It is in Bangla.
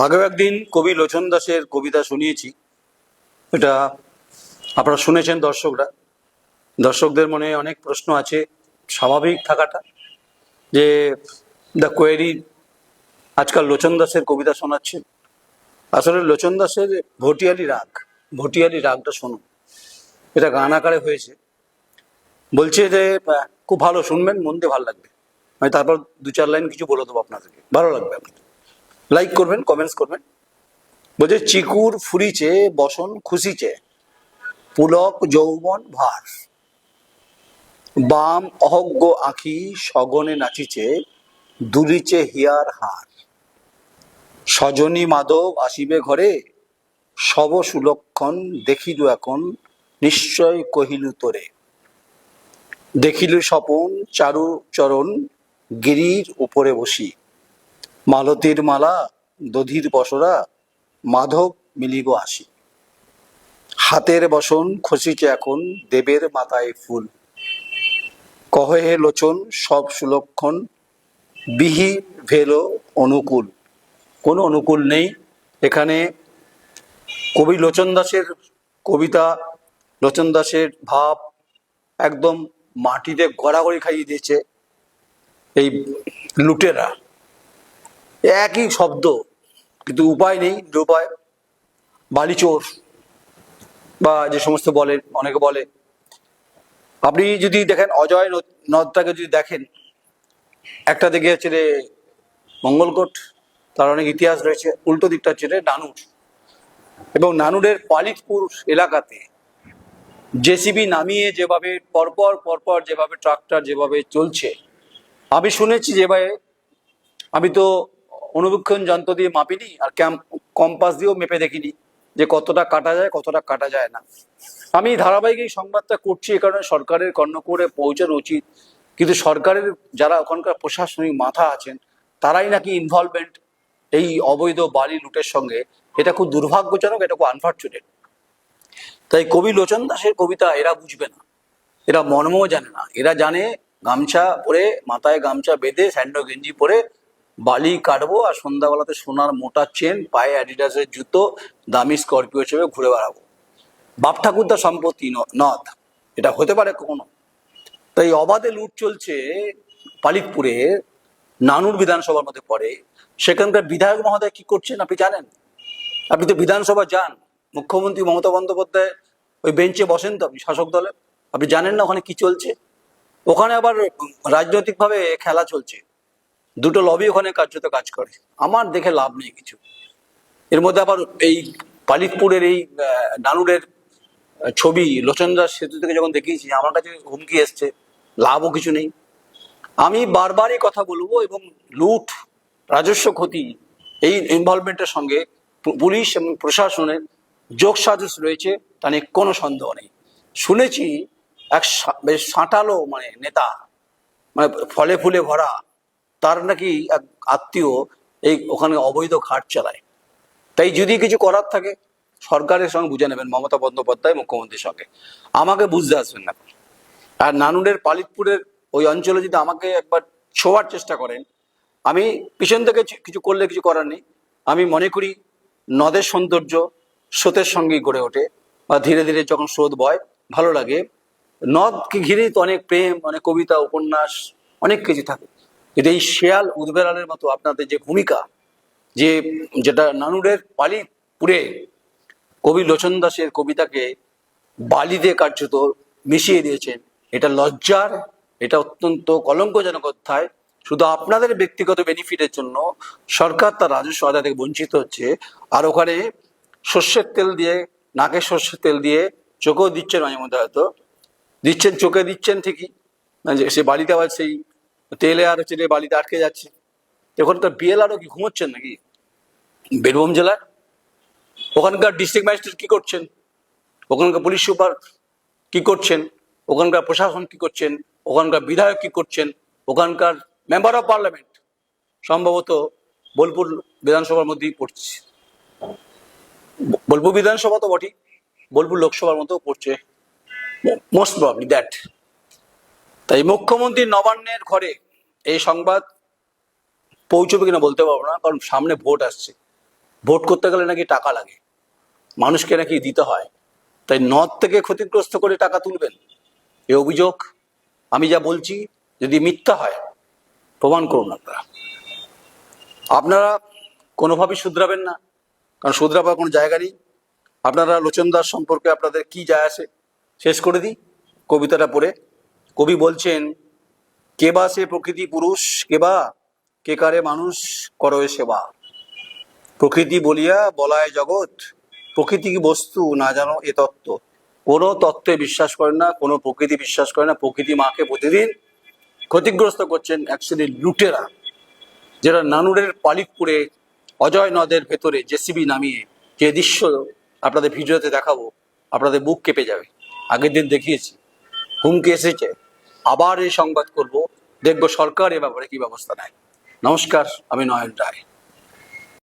আগেও একদিন কবি লোচন দাসের কবিতা শুনিয়েছি। এটা আপনারা শুনেছেন দর্শকরা। দর্শকদের মনে অনেক প্রশ্ন আছে, স্বাভাবিক থাকাটা, যে দ্য কোয়েরি আজকাল লোচন দাসের কবিতা শোনাচ্ছে। আসলে লোচন দাসের ভটিয়ালি রাগটা শুনুন। এটা গান আকারে হয়েছে। বলছে যে খুব ভালো, শুনবেন, মন দিয়ে ভালো লাগবে। আমি তারপর দু চার লাইন কিছু বলে দেবো আপনাদেরকে, ভালো লাগবে। আপনাদের লাইক করবেন, কমেন্টস করবেন। বলছে, চিকুর ফুরিচে বসন খুশিচে, পুলক যৌবন ভার, বাম অহজ্ঞ আঁখি সগনে নাচিছে, দুলিচে হিয়ার হার। সজনী মাধব আসিবে ঘরে, সব সুলক্ষণ দেখিলু এখন, নিশ্চয় কহিলু তোরে। দেখিলু স্বপন চারু চরণ, গিরির উপরে বসি, মালতীর মালা দধির বসরা, মাধব মিলিব আসি। হাতের বসন খসিছে এখন, দেবের মাথায় ফুল, কহে হে লোচন সব সুলক্ষণ, বিহি ভেলো অনুকূল। কোনো অনুকূল নেই এখানে। কবি লোচন দাসের কবিতা, লোচন দাসের ভাব একদম মাটিতে গড়াগড়ি খাইয়ে দিয়েছে এই লুটেরা। একই শব্দ, কিন্তু উপায় নেই, নিরুপায়। বালিচোর বা যে সমস্ত বলে, অনেকে বলে। আপনি যদি দেখেন অজয় নদটাকে যদি দেখেন, একটা দিকে হচ্ছে রে মঙ্গলকোট, তার অনেক ইতিহাস রয়েছে। উল্টো দিকটা হচ্ছে রে নানুর, এবং নানুরের পালিতপুর এলাকাতে জেসিবি নামিয়ে যেভাবে পরপর যেভাবে ট্রাক্টর যেভাবে চলছে, আমি শুনেছি যেভাবে, আমি তো অনুবীক্ষণ যন্ত্র দিয়ে মাপিনি, আর কম্পাস দিয়েও মেপে দেখিনি যে কতটা কাটা যায় কতটা কাটা যায় না। আমি ধারাবাহিক এই সংবাদটা করছি এ কারণে সরকারের কর্ণকুহরে পৌঁছানো উচিত। কিন্তু সরকারের যারা ওখানকার প্রশাসনিক মাথা আছেন, তারাই নাকি ইনভলভমেন্ট এই অবৈধ বালি লুটের সঙ্গে। এটা খুব দুর্ভাগ্যজনক, এটা খুব আনফর্চুনেট। তাই কবি লোচন দাসের কবিতা এরা বুঝবে না, এরা মর্মও জানে না। এরা জানে গামছা পরে, মাথায় গামছা বেঁধে, স্যান্ডো গেঞ্জি পরে বালি কাটবো, আর সন্ধ্যাবেলাতে সোনার মোটা চেন, পায়ে অ্যাডিডাসের জুতো, দামি স্করপিও চেপে ঘুরে বেড়াবো। বাপ ঠাকুরদার সম্পত্তি নদ, এটা হতে পারে কখনো? তাই অবাধে লুট চলছে পালিতপুরে, নানুর বিধানসভার মধ্যে পড়ে। সেখানকার বিধায়ক মহোদয় কি করছেন আপনি জানেন? আপনি তো বিধানসভা যান, মুখ্যমন্ত্রী মমতা বন্দ্যোপাধ্যায় ওই বেঞ্চে বসেন তো আপনি, শাসক দলের। আপনি জানেন না ওখানে কি চলছে? ওখানে আবার রাজনৈতিকভাবে খেলা চলছে। দুটো লবি ওখানে কার্যত কাজ করে। আমার দেখে লাভ নেই কিছু। এর মধ্যে আবার এই পালিতপুরের এই নানুরের ছবি লোচন দাস সেতু থেকে যখন দেখিয়েছি, আমার কাছে হুমকি এসছে, লাভও কিছু নেই। আমি বারবারই কথা বলবো, এবং লুট, রাজস্ব ক্ষতি, এই ইনভলভমেন্টের সঙ্গে পুলিশ এবং প্রশাসনের যোগসাজশ রয়েছে, তা নিয়ে কোনো সন্দেহ নেই। শুনেছি এক বেশ সাঁটালো নেতা, ফলে ফুলে ভরা, তার নাকি এক আত্মীয় এই ওখানে অবৈধ ঘাট চালায়। তাই যদি কিছু করার থাকে সরকারের সঙ্গে বুঝে নেবেন, মমতা বন্দ্যোপাধ্যায় মুখ্যমন্ত্রীর সঙ্গে। আমাকে বুঝতে আসবেন না। আর নানুরের পালিতপুরের ওই অঞ্চলে যদি আমাকে একবার ছোঁয়ার চেষ্টা করেন, আমি পিছন থেকে কিছু করলে কিছু করার নেই। আমি মনে করি নদের সৌন্দর্য স্রোতের সঙ্গেই গড়ে ওঠে, বা ধীরে ধীরে যখন স্রোত বয় ভালো লাগে। নদকে ঘিরেই তো অনেক প্রেম, অনেক কবিতা, উপন্যাস, অনেক কিছু থাকে। কিন্তু এই শেয়াল উদ্বেলালের মতো আপনাদের যে ভূমিকা, যেটা নানুরের পালিতপুরে কবি লোচন দাসের কবিতাকে বালি দিয়ে কার্যত মিশিয়ে দিয়েছেন, এটা লজ্জার, এটা অত্যন্ত কলঙ্কজনক অধ্যায়। শুধু আপনাদের ব্যক্তিগত বেনিফিটের জন্য সরকার তার রাজস্ব আদায় থেকে বঞ্চিত হচ্ছে। আর ওখানে সর্ষের তেল দিয়ে, নাকে সর্ষের তেল দিয়ে চোখেও দিচ্ছেন, মাঝে মধ্যে হয়তো দিচ্ছেন, চোখে দিচ্ছেন ঠিকই, সে বালিতে আবার সেই তেলে আর হচ্ছে বালিতে আটকে যাচ্ছে। ওখানকার বিএলআরও কি ঘুমোচ্ছেন নাকি বীরভূম জেলার? ওখানকার ডিস্ট্রিক্ট ম্যাজিস্ট্রেট কি করছেন? ওখানকার পুলিশ সুপার কি করছেন? ওখানকার প্রশাসন কি করছেন? ওখানকার বিধায়ক কি করছেন? ওখানকার মেম্বার অফ পার্লামেন্ট সম্ভবত বোলপুর বিধানসভার মধ্যেই পড়ছে। বোলপুর বিধানসভা তো বটেই, বোলপুর লোকসভার মতো পড়ছে, মোস্ট প্রবাবলি দ্যাট। তাই মুখ্যমন্ত্রী নবান্নের ঘরে এই সংবাদ পৌঁছবে কিনা বলতে পারবো না, কারণ সামনে ভোট আসছে। ভোট করতে গেলে নাকি টাকা লাগে, মানুষকে নাকি দিতে হয়, তাই নদ থেকে ক্ষতিগ্রস্ত করে টাকা তুলবেন? এ অভিযোগ আমি যা বলছি যদি মিথ্যা হয় প্রমাণ করুন আপনারা। আপনারা কোনোভাবেই শুধরাবেন না, কারণ শুধরাবার কোনো জায়গা নেই। আপনারা লোচন দাস সম্পর্কে আপনাদের কি যায় আসে? শেষ করে দিই কবিতাটা পড়ে। কবি বলছেন, কেবা সে প্রকৃতি পুরুষ, কেবা কে কারে মানুষ করয়ে সেবা। প্রকৃতি বলিয়া বলায় জগৎ, প্রকৃতি কি বস্তু না জানো এ তত্ত্ব। কোনো তত্ত্বে বিশ্বাস করেন না, কোনো প্রকৃতি বিশ্বাস করে না। প্রকৃতি মাকে প্রতিদিন ক্ষতিগ্রস্ত করছেন এক শ্রেণীর লুটেরা, যারা নানুরের পালিকপুরে অজয় নদের ভেতরে জেসিবি নামিয়ে যে দৃশ্য আপনাদের ভিডিওতে দেখাবো, আপনাদের বুক কেঁপে যাবে। আগের দিন দেখিয়েছি, হুমকি এসেছে, আবার এই সংবাদ করব, দেখবো সরকার এ ব্যাপারে কি ব্যবস্থা নেয়। নমস্কার, আমি নয়ন রায়।